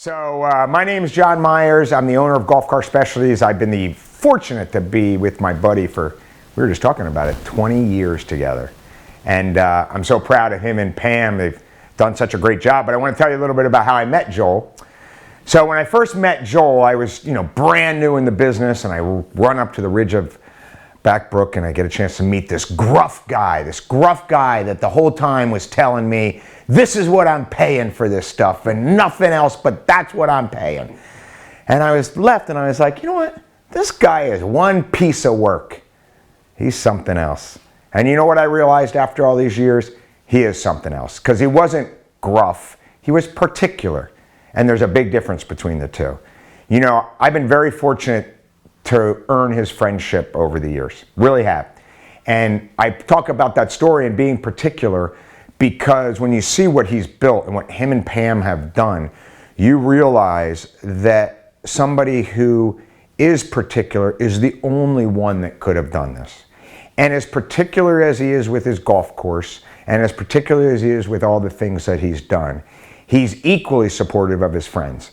My name is John Myers. I'm the owner of Golf Car Specialties. I've been fortunate to be with my buddy for, we were just talking about it, 20 years together. And I'm so proud of him and Pam. They've done such a great job. But I want to tell you a little bit about how I met Joel. So when I first met Joel, I was, brand new in the business, and I run up to the ridge of Backbrook, and I get a chance to meet this gruff guy that the whole time was telling me, this is what I'm paying for this stuff and nothing else, but that's what I'm paying. And I was left and I was like, you know what? This guy is one piece of work. He's something else. And you know what I realized after all these years? He is something else, because he wasn't gruff, he was particular. And there's a big difference between the two. I've been very fortunate to earn his friendship over the years, really have. And I talk about that story and being particular because when you see what he's built and what him and Pam have done, you realize that somebody who is particular is the only one that could have done this. And as particular as he is with his golf course, and as particular as he is with all the things that he's done, he's equally supportive of his friends.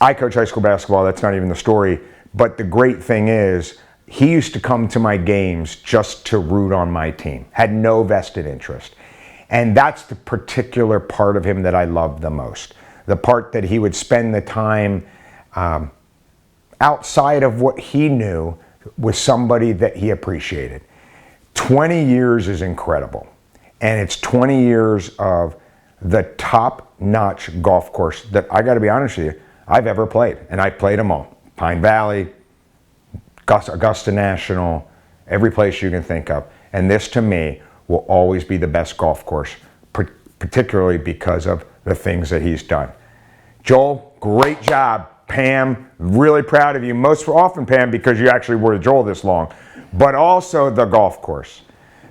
I coach high school basketball, that's not even the story, but the great thing is, he used to come to my games just to root on my team, had no vested interest. And that's the particular part of him that I love the most. The part that he would spend the time outside of what he knew with somebody that he appreciated. 20 years is incredible. And it's 20 years of the top-notch golf course that, I gotta be honest with you, I've ever played. And I played them all. Pine Valley, Augusta National, every place you can think of. And this, to me, will always be the best golf course, particularly because of the things that he's done. Joel, great job. Pam, really proud of you. Most often, Pam, because you actually were with Joel this long, but also the golf course.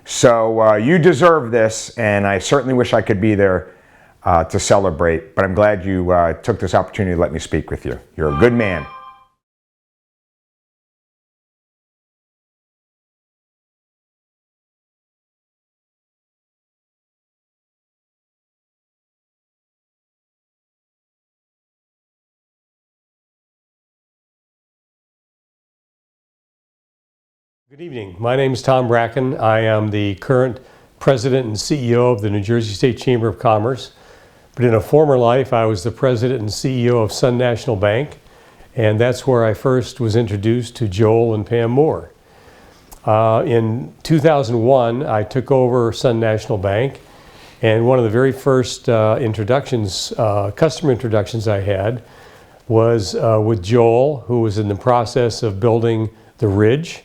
So you deserve this, and I certainly wish I could be there to celebrate, but I'm glad you took this opportunity to let me speak with you. You're a good man. Good evening. My name is Tom Bracken. I am the current president and CEO of the New Jersey State Chamber of Commerce. But in a former life, I was the president and CEO of Sun National Bank, and that's where I first was introduced to Joel and Pam Moore. In 2001, I took over Sun National Bank, and one of the very first customer introductions I had was with Joel, who was in the process of building the Ridge.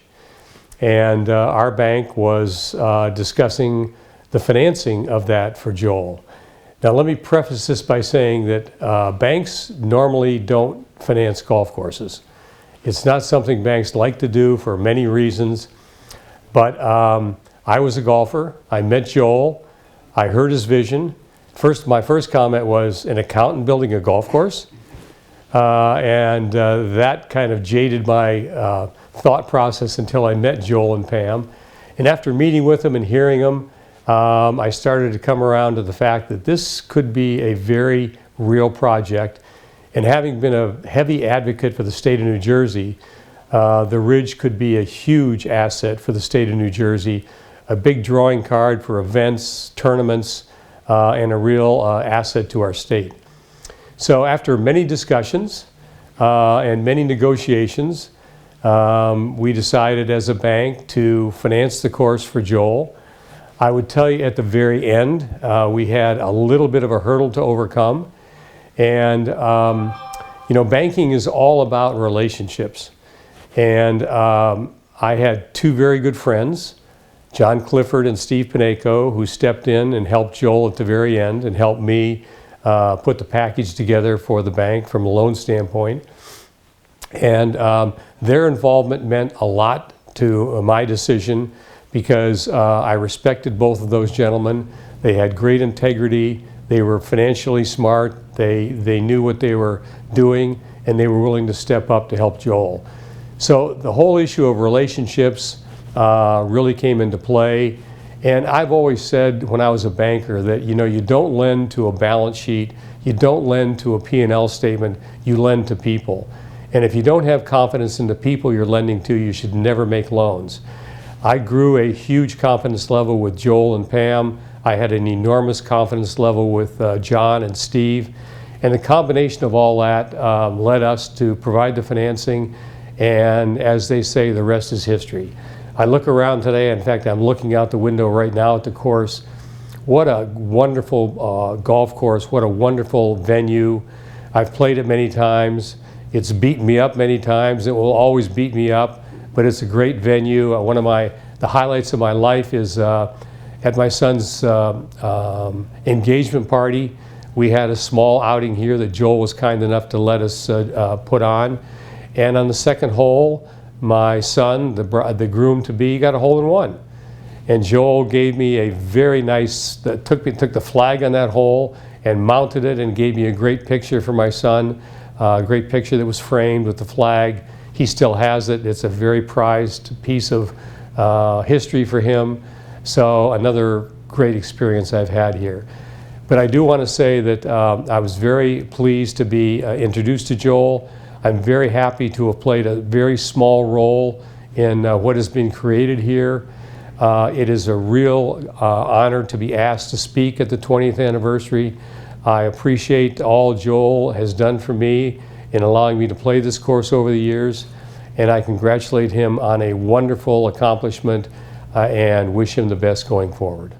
And our bank was discussing the financing of that for Joel. Now let me preface this by saying that banks normally don't finance golf courses. It's not something banks like to do for many reasons, but I was a golfer. I met Joel. I heard his vision. My first comment was, an accountant building a golf course? That kind of jaded my thought process until I met Joel and Pam. And after meeting with them and hearing them, I started to come around to the fact that this could be a very real project. And having been a heavy advocate for the state of New Jersey, the Ridge could be a huge asset for the state of New Jersey, a big drawing card for events, tournaments, and a real asset to our state. So after many discussions and many negotiations, we decided as a bank to finance the course for Joel. I would tell you at the very end, we had a little bit of a hurdle to overcome. And, banking is all about relationships. And I had two very good friends, John Clifford and Steve Pineco, who stepped in and helped Joel at the very end and helped me put the package together for the bank from a loan standpoint. And their involvement meant a lot to my decision because I respected both of those gentlemen. They had great integrity. They were financially smart. They knew what they were doing, and they were willing to step up to help Joel. So the whole issue of relationships really came into play. And I've always said when I was a banker that, you know, you don't lend to a balance sheet, you don't lend to a P&L statement, you lend to people. And if you don't have confidence in the people you're lending to, you should never make loans. I grew a huge confidence level with Joel and Pam. I had an enormous confidence level with John and Steve. And the combination of all that led us to provide the financing. And as they say, the rest is history. I look around today, in fact, I'm looking out the window right now at the course. What a wonderful golf course, what a wonderful venue. I've played it many times. It's beaten me up many times. It will always beat me up, but it's a great venue. One of the highlights of my life is at my son's engagement party. We had a small outing here that Joel was kind enough to let us put on. And on the second hole, my son, the groom-to-be, got a hole-in-one. And Joel gave me a very nice, took the flag on that hole and mounted it and gave me a great picture for my son, a great picture that was framed with the flag. He still has it. It's a very prized piece of history for him. So another great experience I've had here. But I do want to say that I was very pleased to be introduced to Joel. I'm very happy to have played a very small role in what has been created here. It is a real honor to be asked to speak at the 20th anniversary. I appreciate all Joel has done for me in allowing me to play this course over the years, and I congratulate him on a wonderful accomplishment and wish him the best going forward.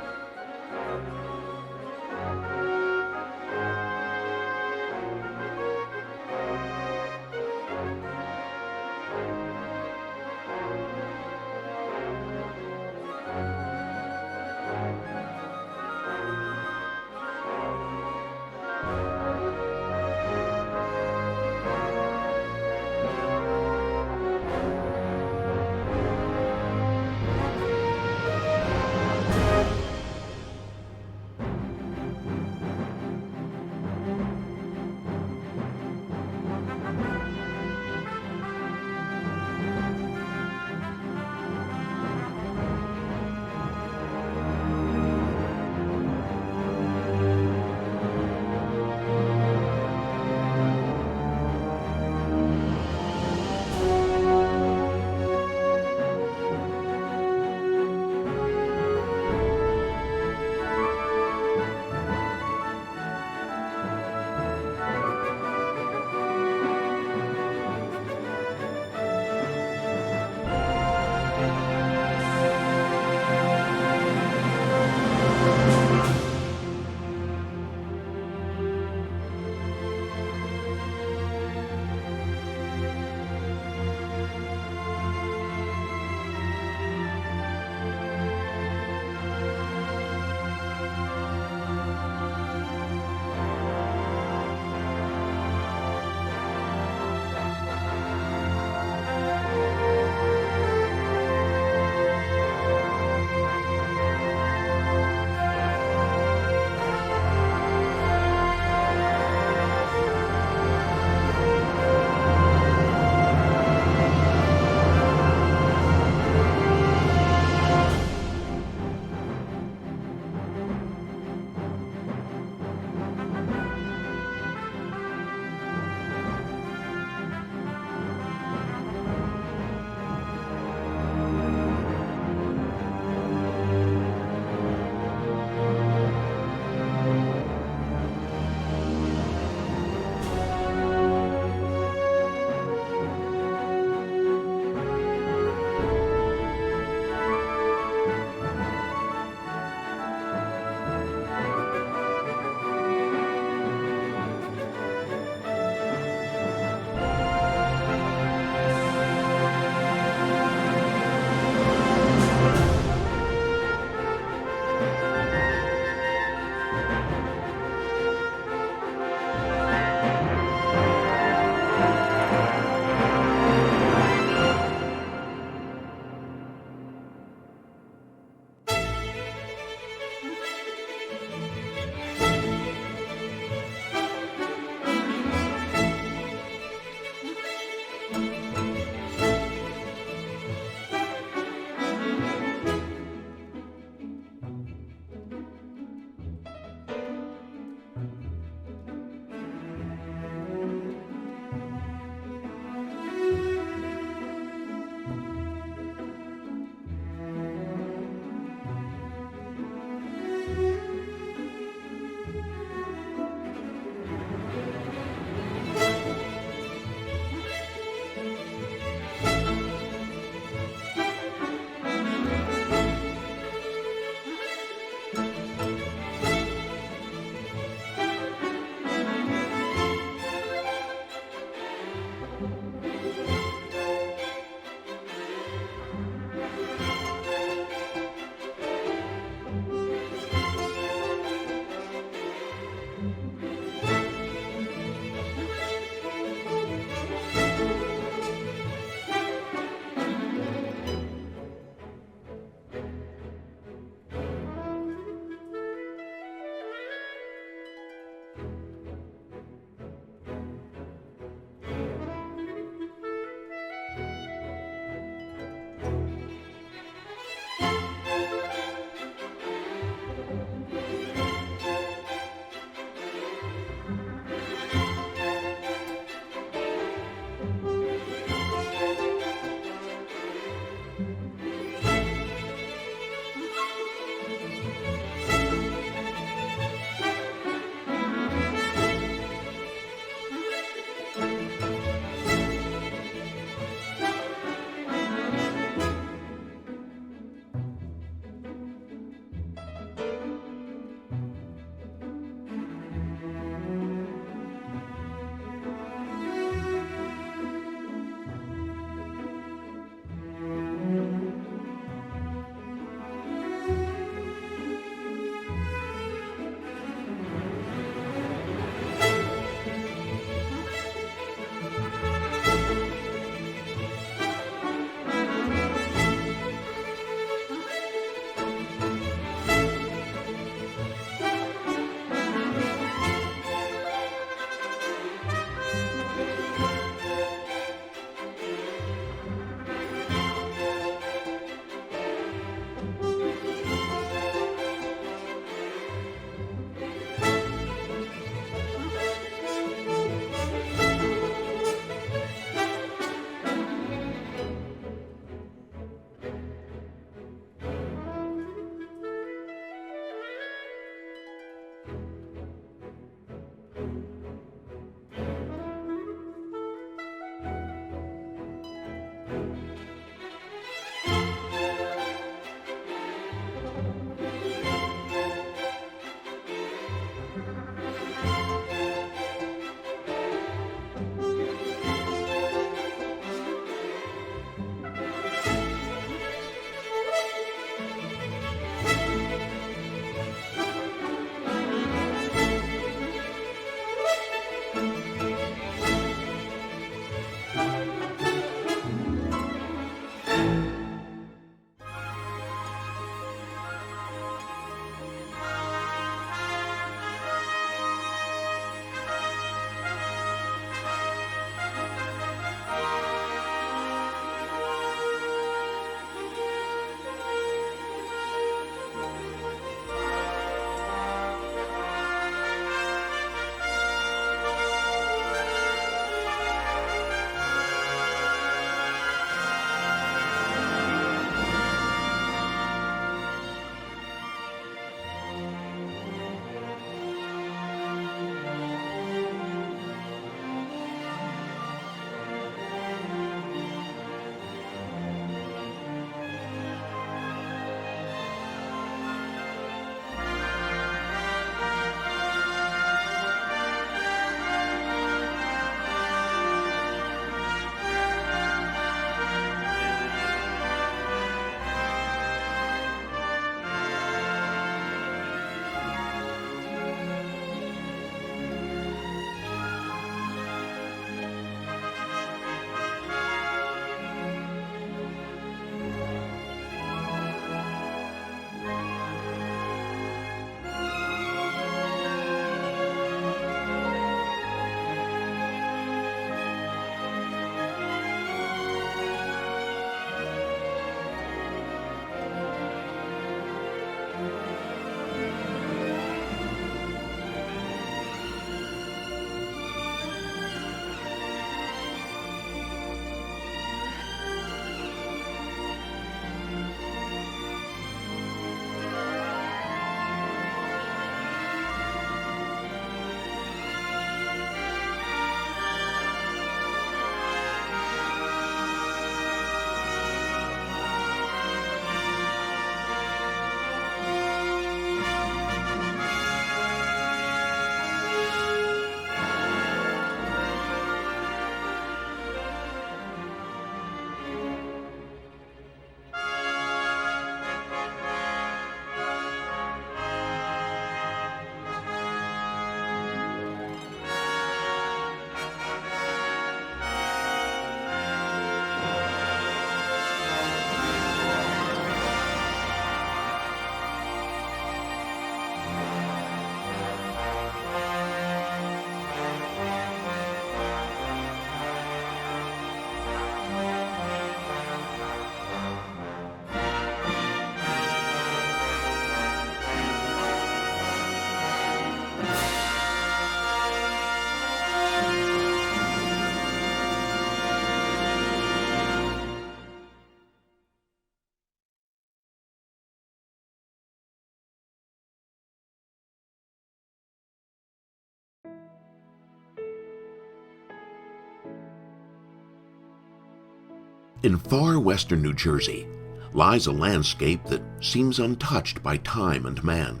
In far western New Jersey lies a landscape that seems untouched by time and man.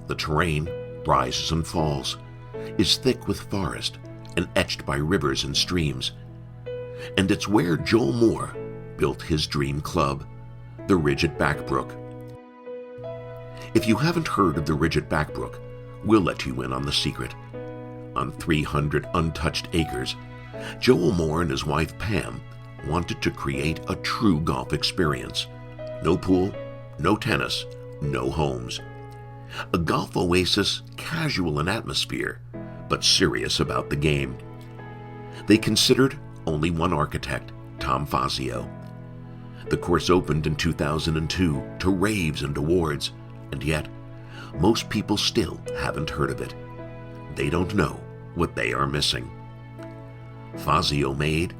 The terrain rises and falls, is thick with forest, and etched by rivers and streams. And it's where Joel Moore built his dream club, the Ridge at Backbrook. If you haven't heard of the Ridge at Backbrook, we'll let you in on the secret. On 300 untouched acres, Joel Moore and his wife Pam wanted to create a true golf experience. No pool, no tennis, no homes. A golf oasis casual in atmosphere, but serious about the game. They considered only one architect, Tom Fazio. The course opened in 2002 to raves and awards, and yet most people still haven't heard of it. They don't know what they are missing. Fazio made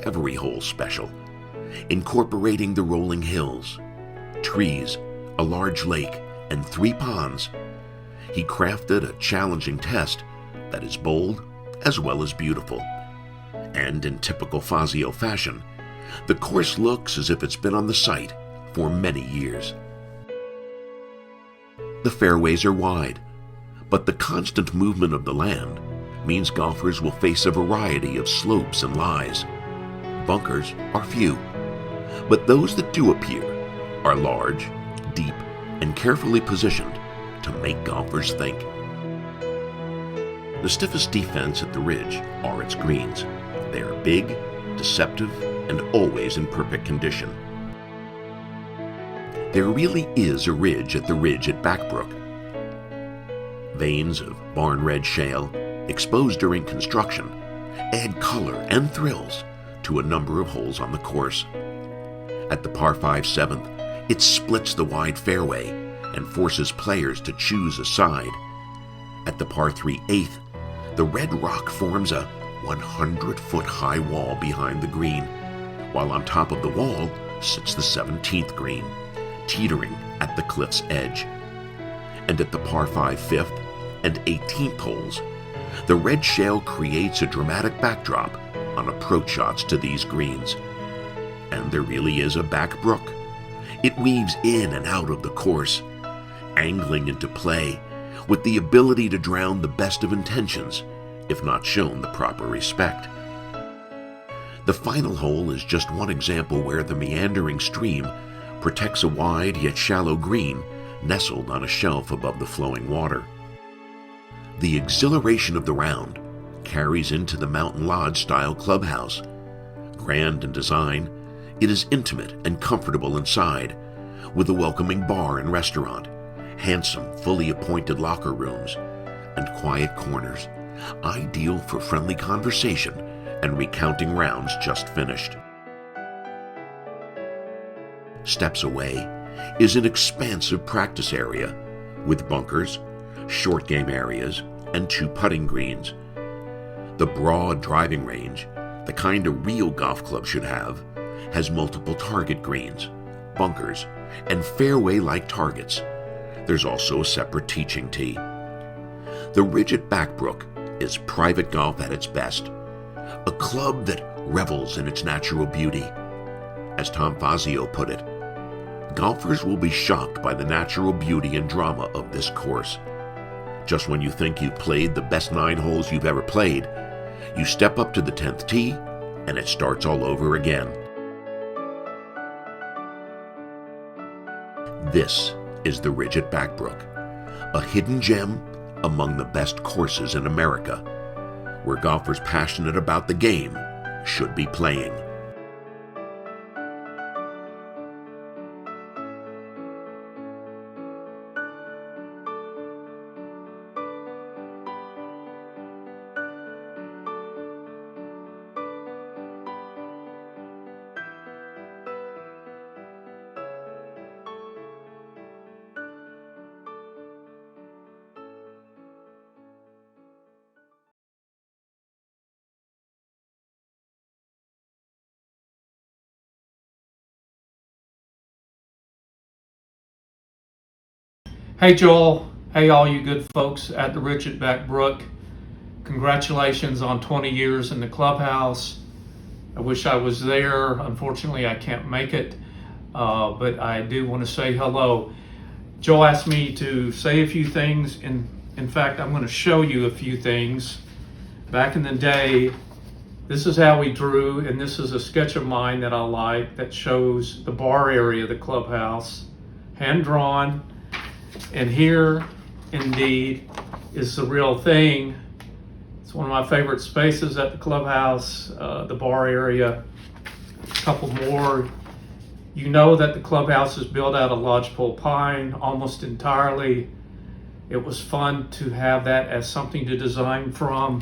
every hole special, incorporating the rolling hills, trees, a large lake, and 3 ponds. He crafted a challenging test that is bold as well as beautiful. And in typical Fazio fashion, the course looks as if it's been on the site for many years. The fairways are wide, but the constant movement of the land means golfers will face a variety of slopes and lies. Bunkers are few, but those that do appear are large, deep, and carefully positioned to make golfers think. The stiffest defense at the Ridge are its greens. They are big, deceptive, and always in perfect condition. There really is a ridge at the Ridge at Backbrook. Veins of barn red shale, exposed during construction, add color and thrills to a number of holes on the course. At the par 5 7th, it splits the wide fairway and forces players to choose a side. At the par 3 8th, the red rock forms a 100-foot high wall behind the green, while on top of the wall sits the 17th green, teetering at the cliff's edge. And at the par 5 5th and 18th holes, the red shale creates a dramatic backdrop on approach shots to these greens. And there really is a back brook. It weaves in and out of the course, angling into play with the ability to drown the best of intentions if not shown the proper respect. The final hole is just one example where the meandering stream protects a wide yet shallow green nestled on a shelf above the flowing water. The exhilaration of the round carries into the Mountain Lodge-style clubhouse. Grand in design, it is intimate and comfortable inside, with a welcoming bar and restaurant, handsome, fully appointed locker rooms, and quiet corners, ideal for friendly conversation and recounting rounds just finished. Steps away is an expansive practice area with bunkers, short game areas, and 2 putting greens. The broad driving range, the kind a real golf club should have, has multiple target greens, bunkers, and fairway-like targets. There's also a separate teaching tee. The Ridge at Backbrook is private golf at its best, a club that revels in its natural beauty. As Tom Fazio put it, golfers will be shocked by the natural beauty and drama of this course. Just when you think you've played the best 9 holes you've ever played, you step up to the 10th tee and it starts all over again. This is the Ridge at Backbrook, a hidden gem among the best courses in America, where golfers passionate about the game should be playing. Hey Joel, hey all you good folks at the Ridge at Backbrook. Congratulations on 20 years in the clubhouse. I wish I was there. Unfortunately, I can't make it, but I do want to say hello. Joel asked me to say a few things. In fact, I'm going to show you a few things. Back in the day, this is how we drew, and this is a sketch of mine that I like that shows the bar area of the clubhouse, hand drawn. And here, indeed, is the real thing. It's one of my favorite spaces at the clubhouse, the bar area. A couple more. You know that the clubhouse is built out of lodgepole pine almost entirely. It was fun to have that as something to design from.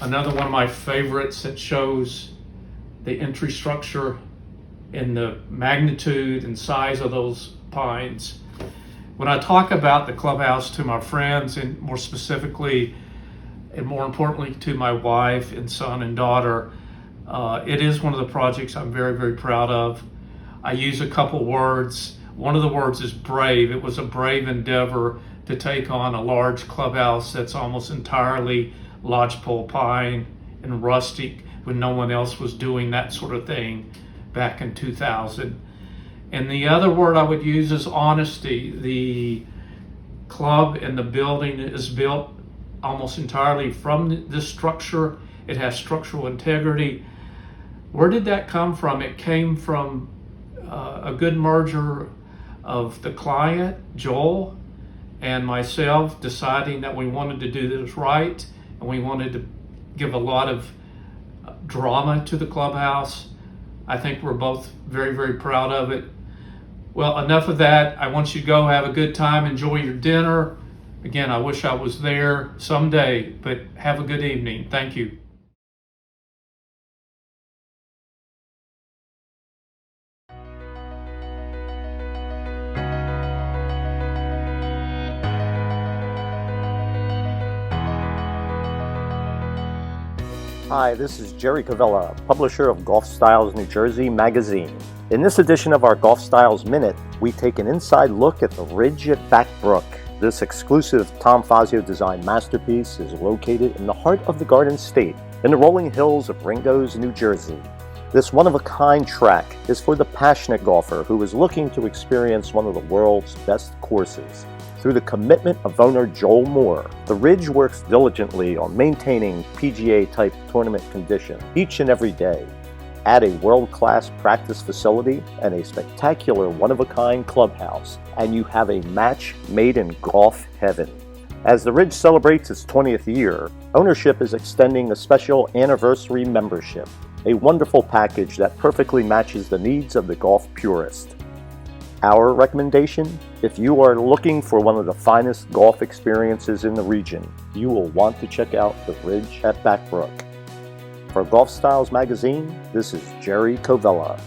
Another one of my favorites that shows the entry structure and the magnitude and size of those pines. When I talk about the clubhouse to my friends, and more specifically and more importantly to my wife and son and daughter, it is one of the projects I'm very, very proud of. I use a couple words. One of the words is brave. It was a brave endeavor to take on a large clubhouse that's almost entirely lodgepole pine and rustic when no one else was doing that sort of thing back in 2000. And the other word I would use is honesty. The club and the building is built almost entirely from this structure. It has structural integrity. Where did that come from? It came from a good merger of the client, Joel, and myself deciding that we wanted to do this right, and we wanted to give a lot of drama to the clubhouse. I think we're both very, very proud of it. Well, enough of that. I want you to go have a good time, enjoy your dinner. Again, I wish I was there someday, but have a good evening. Thank you. Hi, this is Jerry Cavella, publisher of Golf Styles New Jersey magazine. In this edition of our Golf Styles Minute, we take an inside look at the Ridge at Back Brook. This exclusive Tom Fazio designed masterpiece is located in the heart of the Garden State, in the rolling hills of Ringoes, New Jersey. This one-of-a-kind track is for the passionate golfer who is looking to experience one of the world's best courses. Through the commitment of owner Joel Moore, the Ridge works diligently on maintaining PGA-type tournament condition each and every day. Add a world-class practice facility and a spectacular one-of-a-kind clubhouse, and you have a match made in golf heaven. As the Ridge celebrates its 20th year, ownership is extending a special anniversary membership, a wonderful package that perfectly matches the needs of the golf purist. Our recommendation? If you are looking for one of the finest golf experiences in the region, you will want to check out the Ridge at Back Brook. For Golf Styles magazine, this is Jerry Cavella.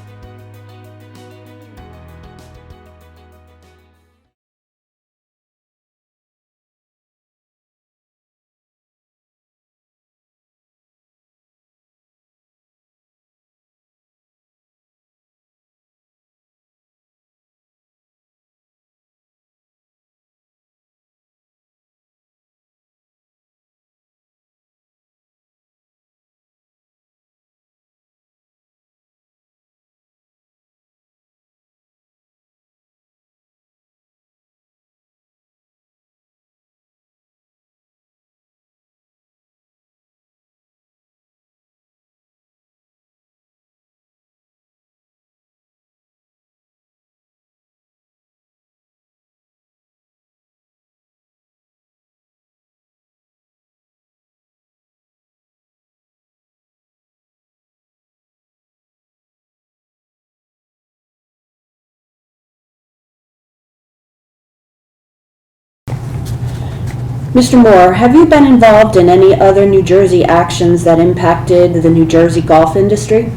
Mr. Moore, have you been involved in any other New Jersey actions that impacted the New Jersey golf industry?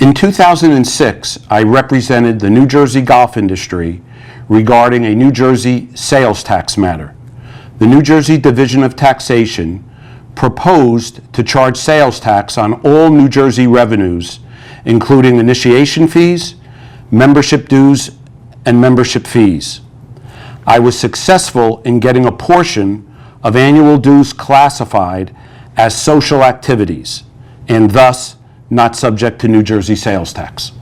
In 2006, I represented the New Jersey golf industry regarding a New Jersey sales tax matter. The New Jersey Division of Taxation proposed to charge sales tax on all New Jersey revenues, including initiation fees, membership dues, and membership fees. I was successful in getting a portion of annual dues classified as social activities and thus not subject to New Jersey sales tax.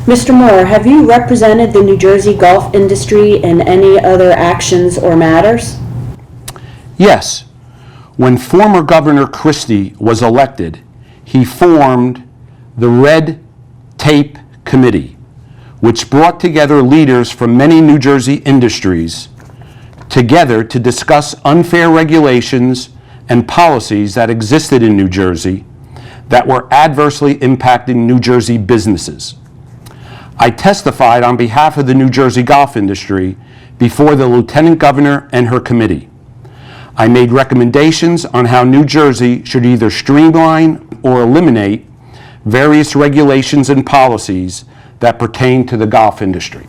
Mr. Moore, have you represented the New Jersey golf industry in any other actions or matters? Yes. When former Governor Christie was elected, he formed the Red Tape Committee, which brought together leaders from many New Jersey industries together to discuss unfair regulations and policies that existed in New Jersey that were adversely impacting New Jersey businesses. I testified on behalf of the New Jersey golf industry before the Lieutenant Governor and her committee. I made recommendations on how New Jersey should either streamline or eliminate various regulations and policies that pertain to the golf industry.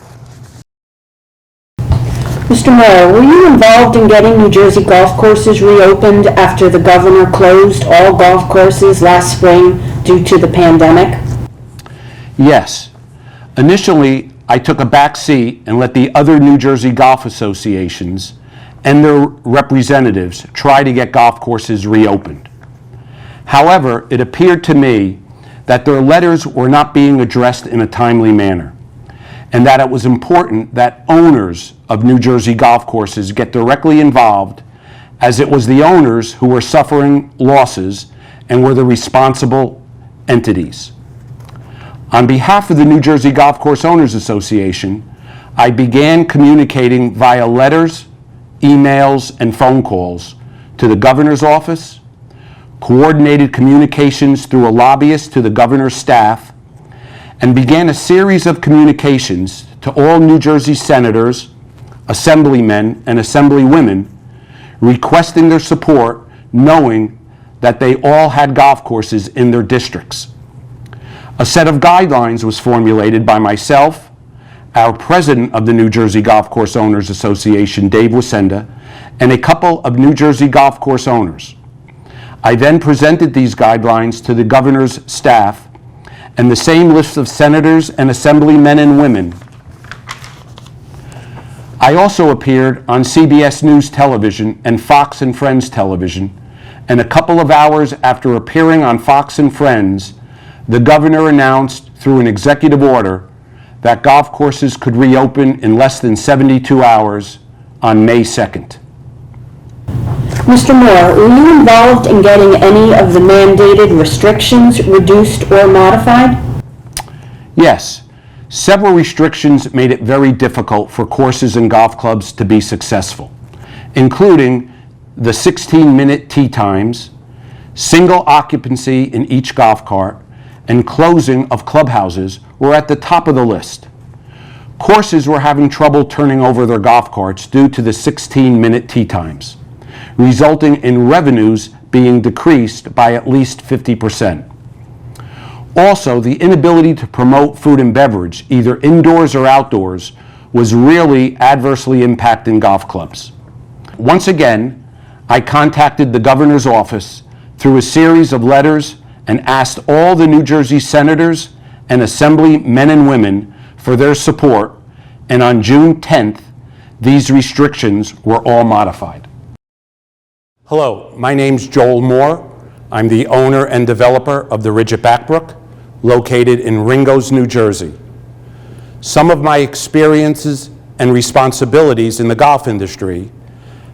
Mr. Moore, were you involved in getting New Jersey golf courses reopened after the governor closed all golf courses last spring due to the pandemic? Yes. Initially, I took a back seat and let the other New Jersey golf associations and their representatives try to get golf courses reopened. However, it appeared to me that their letters were not being addressed in a timely manner, and that it was important that owners of New Jersey golf courses get directly involved, as it was the owners who were suffering losses and were the responsible entities. On behalf of the New Jersey Golf Course Owners Association, I began communicating via letters, emails, and phone calls to the governor's office, coordinated communications through a lobbyist to the governor's staff, and began a series of communications to all New Jersey senators, assemblymen, and assemblywomen requesting their support, knowing that they all had golf courses in their districts. A set of guidelines was formulated by myself, our president of the New Jersey Golf Course Owners Association, Dave Wissenda, and a couple of New Jersey golf course owners. I then presented these guidelines to the governor's staff and the same list of senators and assemblymen and women. I also appeared on CBS News Television and Fox and Friends Television, and a couple of hours after appearing on Fox and Friends, the governor announced through an executive order that golf courses could reopen in less than 72 hours on May 2nd. Mr. Moore, were you involved in getting any of the mandated restrictions reduced or modified? Yes, several restrictions made it very difficult for courses and golf clubs to be successful, including the 16-minute tee times, single occupancy in each golf cart, and closing of clubhouses were at the top of the list. Courses were having trouble turning over their golf carts due to the 16-minute tee times, resulting in revenues being decreased by at least 50%. Also, the inability to promote food and beverage, either indoors or outdoors, was really adversely impacting golf clubs. Once again, I contacted the governor's office through a series of letters and asked all the New Jersey senators and assembly men and women for their support, and on June 10th, these restrictions were all modified. Hello, my name's Joel Moore. I'm the owner and developer of the Ridge at Backbrook, located in Ringgoes, New Jersey. Some of my experiences and responsibilities in the golf industry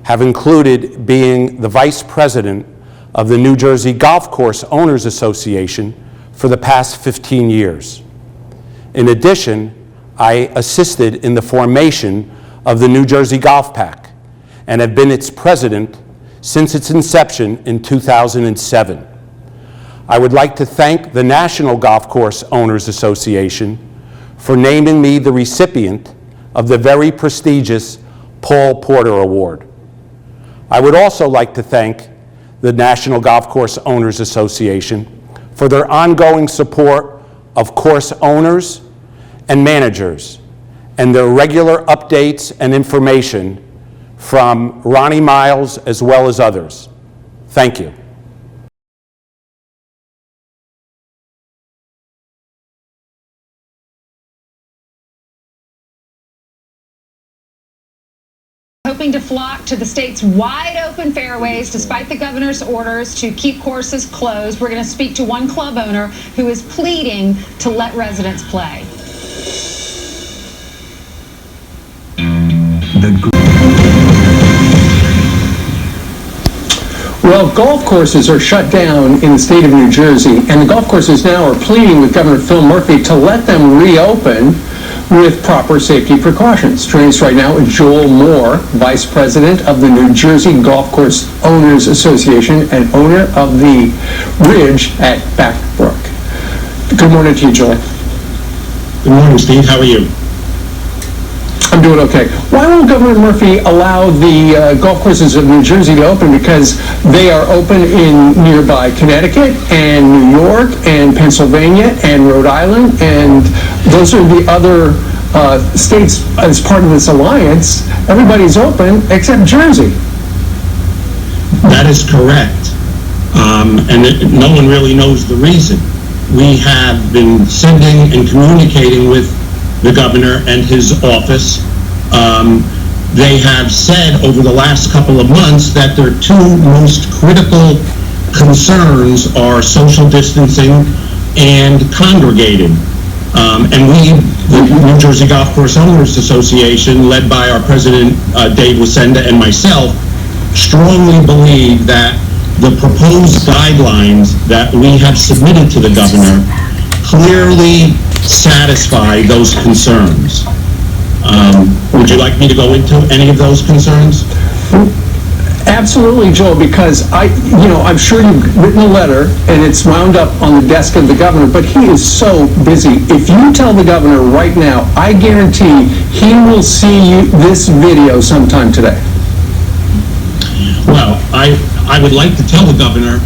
have included being the vice president of the New Jersey Golf Course Owners Association for the past 15 years. In addition, I assisted in the formation of the New Jersey Golf Pack and have been its president since its inception in 2007. I would like to thank the National Golf Course Owners Association for naming me the recipient of the very prestigious Paul Porter Award. I would also like to thank the National Golf Course Owners Association for their ongoing support of course owners and managers and their regular updates and information from Ronnie Miles as well as others. Thank you. hoping to flock to the state's wide open fairways despite the governor's orders to keep courses closed. We're going to speak to one club owner who is pleading to let residents play. Well, golf courses are shut down in the state of New Jersey, and the golf courses now are pleading with Governor Phil Murphy to let them reopen with proper safety precautions. Joining us right now is Joel Moore, Vice President of the New Jersey Golf Course Owners Association and owner of the Ridge at Back Brook. Good morning to you, Joel. Good morning, Steve. How are you? I'm doing okay. Why won't Governor Murphy allow the golf courses of New Jersey to open? Because they are open in nearby Connecticut and New York and Pennsylvania and Rhode Island, and those are the other states as part of this alliance. Everybody's open except Jersey. That is correct. And no one really knows the reason. We have been sending and communicating with the governor and his office. They have said over the last couple of months that their two most critical concerns are social distancing and congregating. And we, the New Jersey Golf Course Owners Association, led by our president, Dave Wasenda, and myself, strongly believe that the proposed guidelines that we have submitted to the governor clearly satisfy those concerns. Would you like me to go into any of those concerns? Absolutely, Joel, because I'm sure you've written a letter and it's wound up on the desk of the governor, but he is so busy. If you tell the governor right now, I guarantee he will see this video sometime today. Well, I would like to tell the governor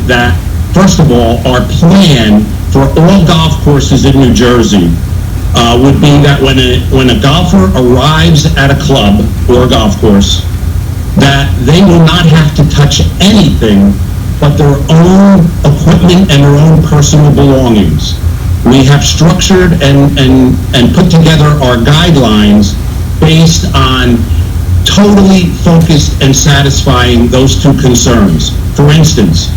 that, first of all, our plan for all golf courses in New Jersey would be that when a golfer arrives at a club or a golf course, that they will not have to touch anything but their own equipment and their own personal belongings. We have structured and put together our guidelines based on totally focused and satisfying those two concerns. For instance,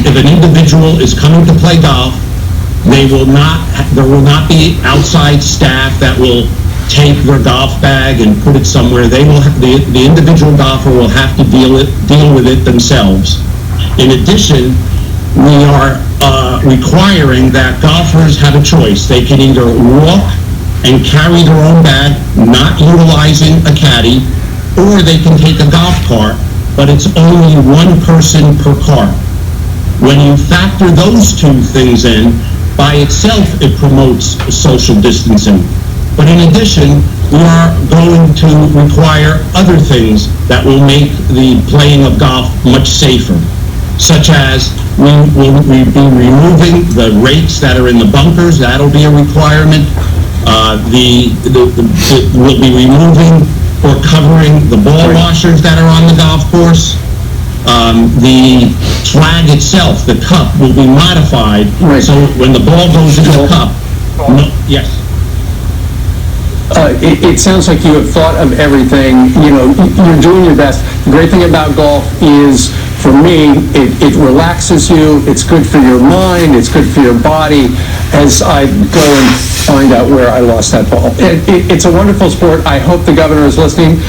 if an individual is coming to play golf, there will not be outside staff that will take their golf bag and put it somewhere. They will the individual golfer will have to deal with it themselves. In addition, we are requiring that golfers have a choice. They can either walk and carry their own bag, not utilizing a caddy, or they can take a golf cart, but it's only one person per cart. When you factor those two things in, by itself it promotes social distancing. But in addition, we are going to require other things that will make the playing of golf much safer, such as we will be removing the rakes that are in the bunkers. That'll be a requirement. We'll be removing or covering the ball washers that are on the golf course. The flag itself, the cup, will be modified, so when the ball goes into the cup, yes. It sounds like you have thought of everything. You're doing your best. The great thing about golf is, for me, it relaxes you. It's good for your mind. It's good for your body. As I go and find out where I lost that ball, it's a wonderful sport. I hope the governor is listening.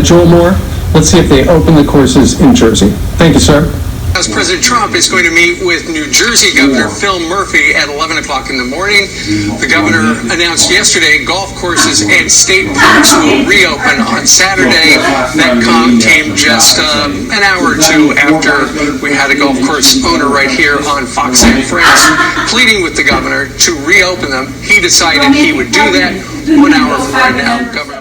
Joel Moore, let's see if they open the courses in Jersey. Thank you, sir. As President Trump is going to meet with New Jersey Governor Phil Murphy at 11 o'clock in the morning. The governor announced yesterday golf courses and state parks will reopen on Saturday. That came just an hour or two after we had a golf course owner right here on Fox and Friends pleading with the governor to reopen them. He decided he would do that 1 hour from right now. Governor